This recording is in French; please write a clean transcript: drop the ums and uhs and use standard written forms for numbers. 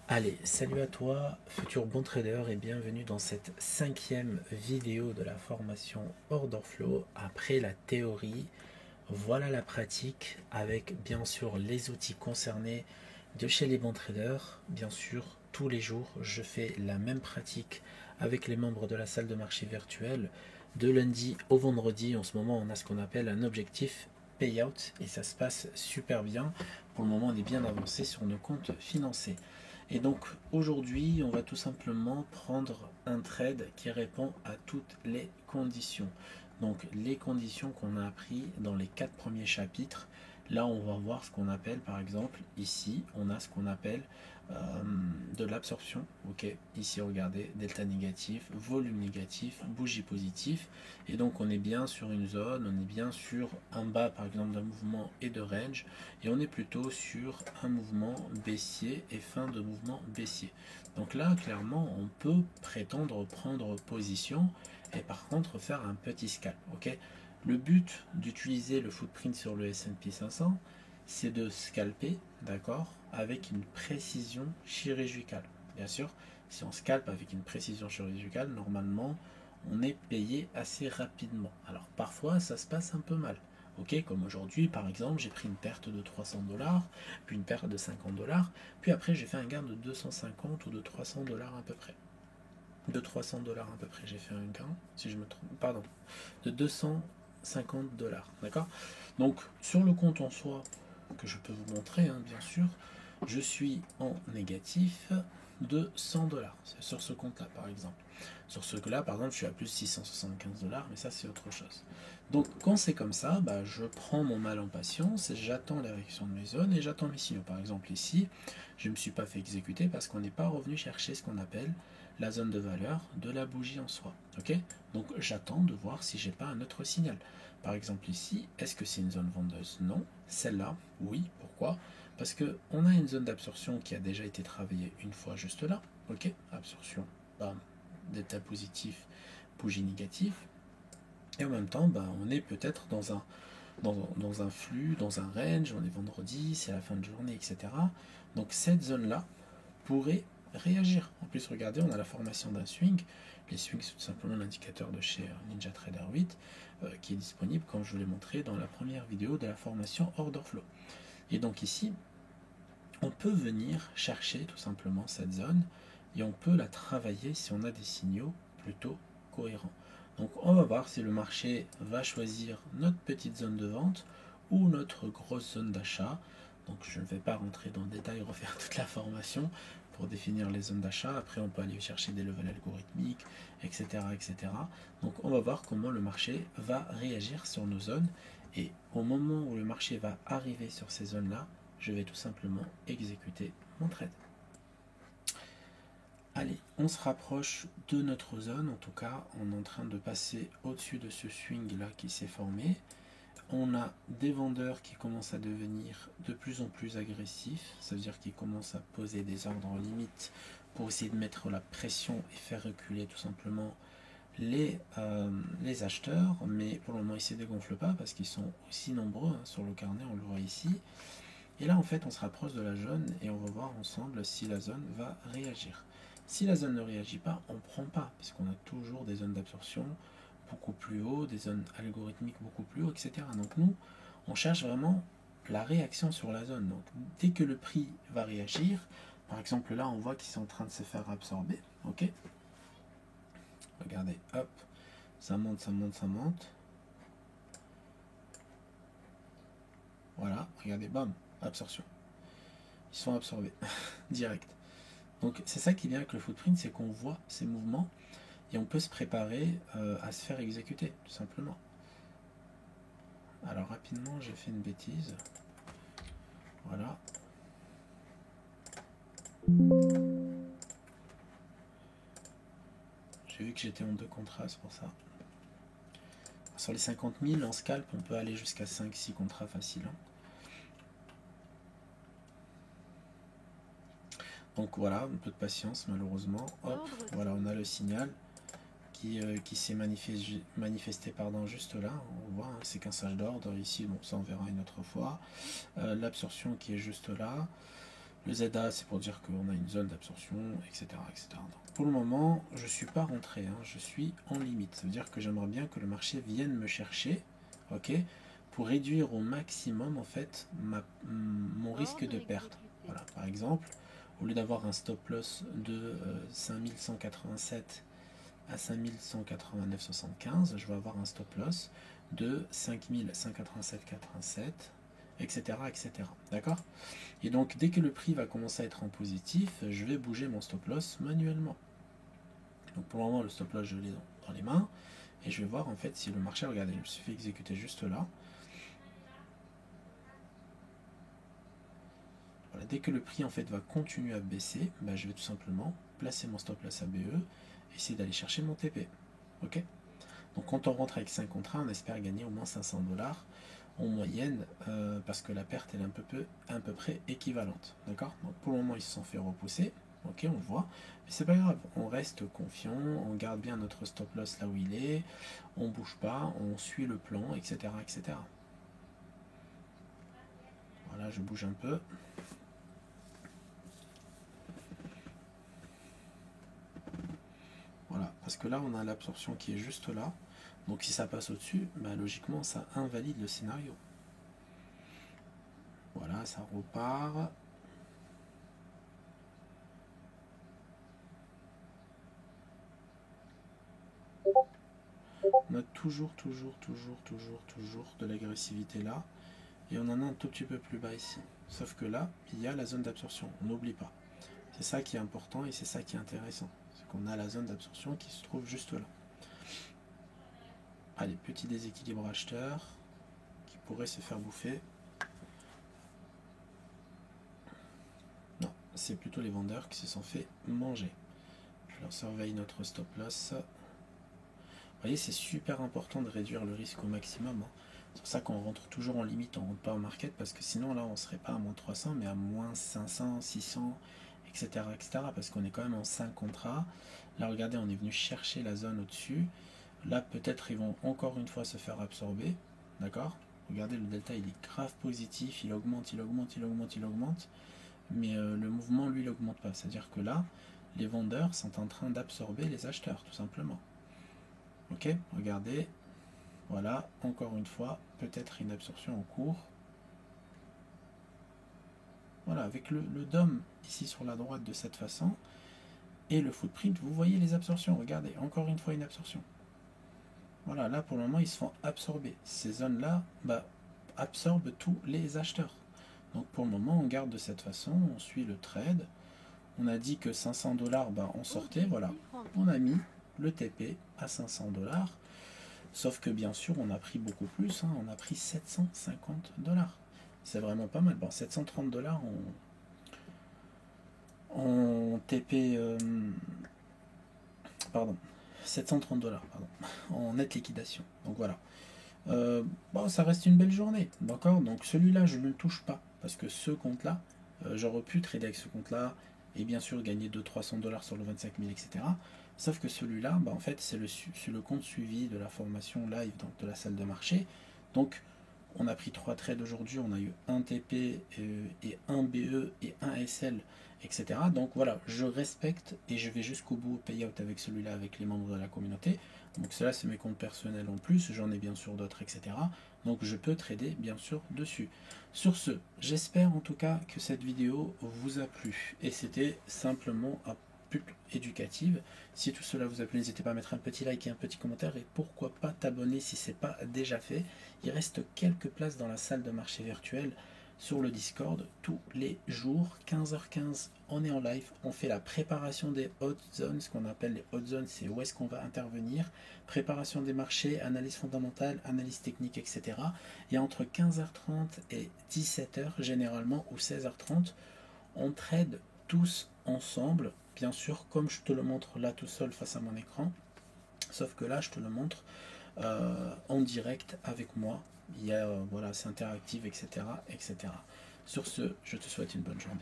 Allez, salut à toi, futur bon trader, et bienvenue dans cette cinquième vidéo de la formation Order Flow. Après la théorie, voilà la pratique avec bien sûr les outils concernés de chez les bons traders. Bien sûr, tous les jours, je fais la même pratique avec les membres de la salle de marché virtuelle. De lundi au vendredi, en ce moment, on a ce qu'on appelle un objectif payout et ça se passe super bien. Pour le moment, on est bien avancé sur nos comptes financiers. Et donc aujourd'hui, on va tout simplement prendre un trade qui répond à toutes les conditions. Donc les conditions qu'on a appris dans les 4 premiers chapitres. Là, on va voir ce qu'on appelle, par exemple, ici, on a ce qu'on appelle euh, de l'absorption. Ok, ici, regardez, delta négatif, volume négatif, bougie positif. Et donc, on est bien sur une zone, on est bien sur un bas, par exemple, d'un mouvement et de range. Et on est plutôt sur un mouvement baissier et fin de mouvement baissier. Donc là, clairement, on peut prétendre prendre position et par contre faire un petit scalp. Ok, le but d'utiliser le footprint sur le S&P 500, c'est de scalper, d'accord, avec une précision chirurgicale. Bien sûr, si on scalpe avec une précision chirurgicale, normalement, on est payé assez rapidement. Alors parfois, ça se passe un peu mal. Ok, comme aujourd'hui, par exemple, j'ai pris une perte de 300 $, puis une perte de 50 $, puis après j'ai fait un gain de 250 ou de 300 $ à peu près. De 300 $ à peu près, j'ai fait un gain, si je me trompe, pardon, de 250 $. D'accord. Donc, sur le compte en soi, que je peux vous montrer, hein, bien sûr, je suis en négatif de 100 $. C'est sur ce compte-là, par exemple. Sur ce que là, par exemple, je suis à plus 675 $, mais ça, c'est autre chose. Donc, quand c'est comme ça, bah, je prends mon mal en patience, j'attends la réaction de mes zones et j'attends mes signaux. Par exemple, ici, je ne me suis pas fait exécuter parce qu'on n'est pas revenu chercher ce qu'on appelle la zone de valeur de la bougie en soi. Ok, donc j'attends de voir si j'ai pas un autre signal. Par exemple ici, est-ce que c'est une zone vendeuse? Non. Celle-là, oui. Pourquoi? Parce que on a une zone d'absorption qui a déjà été travaillée une fois juste là. Ok, absorption, bam, delta positif, bougie négative. Et en même temps, bah, on est peut-être dans un flux, dans un range, on est vendredi, c'est la fin de journée, etc. Donc cette zone-là pourrait réagir. En plus, regardez, on a la formation d'un swing. Les swings, c'est tout simplement l'indicateur de chez NinjaTrader 8 qui est disponible, comme je vous l'ai montré dans la première vidéo de la formation Order Flow. Et donc ici, on peut venir chercher tout simplement cette zone et on peut la travailler si on a des signaux plutôt cohérents. Donc on va voir si le marché va choisir notre petite zone de vente ou notre grosse zone d'achat. Donc je ne vais pas rentrer dans le détail, refaire toute la formation pour définir les zones d'achat. Après on peut aller chercher des levels algorithmiques, etc., etc. Donc on va voir comment le marché va réagir sur nos zones. Et au moment où le marché va arriver sur ces zones-là, je vais tout simplement exécuter mon trade. Allez, on se rapproche de notre zone, en tout cas, on est en train de passer au-dessus de ce swing là qui s'est formé. On a des vendeurs qui commencent à devenir de plus en plus agressifs, ça veut dire qu'ils commencent à poser des ordres en limite pour essayer de mettre la pression et faire reculer tout simplement les acheteurs, mais pour le moment ils ne se dégonflent pas parce qu'ils sont aussi nombreux hein, sur le carnet, on le voit ici. Et là, en fait, on se rapproche de la zone et on va voir ensemble si la zone va réagir. Si la zone ne réagit pas, on ne prend pas, puisqu'on a toujours des zones d'absorption beaucoup plus haut, des zones algorithmiques beaucoup plus haut, etc. Donc nous, on cherche vraiment la réaction sur la zone. Donc dès que le prix va réagir, par exemple là, on voit qu'ils sont en train de se faire absorber. Ok. Regardez, hop, ça monte, ça monte, ça monte. Voilà, regardez, bam, absorption. Ils sont absorbés, direct. Donc c'est ça qui est bien avec le footprint, c'est qu'on voit ces mouvements et on peut se préparer à se faire exécuter, tout simplement. Alors rapidement, j'ai fait une bêtise. Voilà. J'ai vu que j'étais en deux contrats, c'est pour ça. Sur les 50 000, en scalp, on peut aller jusqu'à 5-6 contrats faciles. Donc voilà, un peu de patience malheureusement. Hop, voilà, on a le signal qui s'est manifesté juste là. On voit, hein, c'est qu'un sage d'ordre ici, bon ça on verra une autre fois. L'absorption qui est juste là. Le ZA, c'est pour dire qu'on a une zone d'absorption, etc., etc. Donc, pour le moment, je ne suis pas rentré, hein, je suis en limite. Ça veut dire que j'aimerais bien que le marché vienne me chercher, ok, pour réduire au maximum, en fait, mon risque de perte. Voilà, par exemple, au lieu d'avoir un stop loss de 5187 à 5189,75, je vais avoir un stop loss de 5187,87, etc., etc. D'accord? Et donc, dès que le prix va commencer à être en positif, je vais bouger mon stop loss manuellement. Donc, pour le moment, le stop loss, je l'ai dans les mains. Et je vais voir, en fait, si le marché, regardez, je me suis fait exécuter juste là. Voilà, dès que le prix, en fait, va continuer à baisser, bah, je vais tout simplement placer mon stop loss ABE, essayer d'aller chercher mon TP. Ok? Donc, quand on rentre avec 5 contrats, on espère gagner au moins 500 $ en moyenne, parce que la perte est à peu près équivalente. D'accord? Donc pour le moment, ils se sont fait repousser. Ok, on le voit. Mais c'est pas grave, on reste confiant, on garde bien notre stop loss là où il est, on bouge pas, on suit le plan, etc., etc. Voilà, je bouge un peu. Voilà, parce que là, on a l'absorption qui est juste là. Donc si ça passe au-dessus, bah, logiquement, ça invalide le scénario. Voilà, ça repart. On a toujours de l'agressivité là. Et on en a un tout petit peu plus bas ici. Sauf que là, il y a la zone d'absorption. On n'oublie pas. C'est ça qui est important et c'est ça qui est intéressant. C'est qu'on a la zone d'absorption qui se trouve juste là. Allez, petit déséquilibre acheteur qui pourrait se faire bouffer. Non, c'est plutôt les vendeurs qui se sont fait manger. Alors surveille notre stop loss. Vous voyez, c'est super important de réduire le risque au maximum. C'est pour ça qu'on rentre toujours en limite, on ne rentre pas au market, parce que sinon là on ne serait pas à moins 300, mais à moins 500, 600, etc. etc. parce qu'on est quand même en 5 contrats. Là regardez, on est venu chercher la zone au-dessus. Là peut-être ils vont encore une fois se faire absorber. D'accord? Regardez, le delta il est grave positif, il augmente, il augmente, il augmente, il augmente. Mais le mouvement lui il n'augmente pas. C'est-à-dire que là, les vendeurs sont en train d'absorber les acheteurs, tout simplement. Ok, regardez, voilà, encore une fois, peut-être une absorption en cours. Voilà, avec le DOM ici sur la droite de cette façon, et le footprint, vous voyez les absorptions, regardez, encore une fois une absorption. Voilà, là pour le moment ils se font absorber. Ces zones-là absorbent tous les acheteurs. Donc pour le moment on garde de cette façon, on suit le trade. On a dit que 500 $, on sortait, voilà, on a mis le TP à 500 $. Sauf que bien sûr, on a pris beaucoup plus, hein, on a pris 750 $. C'est vraiment pas mal. Bon, 730 $ en TP, pardon, 730 $, pardon, en net liquidation. Donc voilà. Bon, ça reste une belle journée, d'accord? Donc celui-là, je ne le touche pas, parce que ce compte-là, j'aurais pu trader avec ce compte-là, et bien sûr gagner 200-300 $ sur le 25 000, etc. Sauf que celui-là, en fait, c'est le compte suivi de la formation live, donc de la salle de marché. Donc, on a pris 3 trades aujourd'hui, on a eu un TP et un BE et un SL, etc. Donc voilà, je respecte et je vais jusqu'au bout au payout avec celui-là, avec les membres de la communauté. Donc cela, c'est mes comptes personnels en plus, j'en ai bien sûr d'autres, etc. Donc je peux trader bien sûr dessus. Sur ce, j'espère en tout cas que cette vidéo vous a plu. Et c'était simplement un pub éducative. Si tout cela vous a plu, n'hésitez pas à mettre un petit like et un petit commentaire. Et pourquoi pas t'abonner si ce n'est pas déjà fait. Il reste quelques places dans la salle de marché virtuelle sur le Discord tous les jours, 15h15, on est en live, on fait la préparation des hot zones, ce qu'on appelle les hot zones, c'est où est-ce qu'on va intervenir, préparation des marchés, analyse fondamentale, analyse technique, etc. Et entre 15h30 et 17h généralement, ou 16h30, on trade tous ensemble, bien sûr, comme je te le montre là tout seul face à mon écran, sauf que là je te le montre en direct avec moi. Il y a, voilà, c'est interactif, etc., etc. Sur ce, je te souhaite une bonne journée.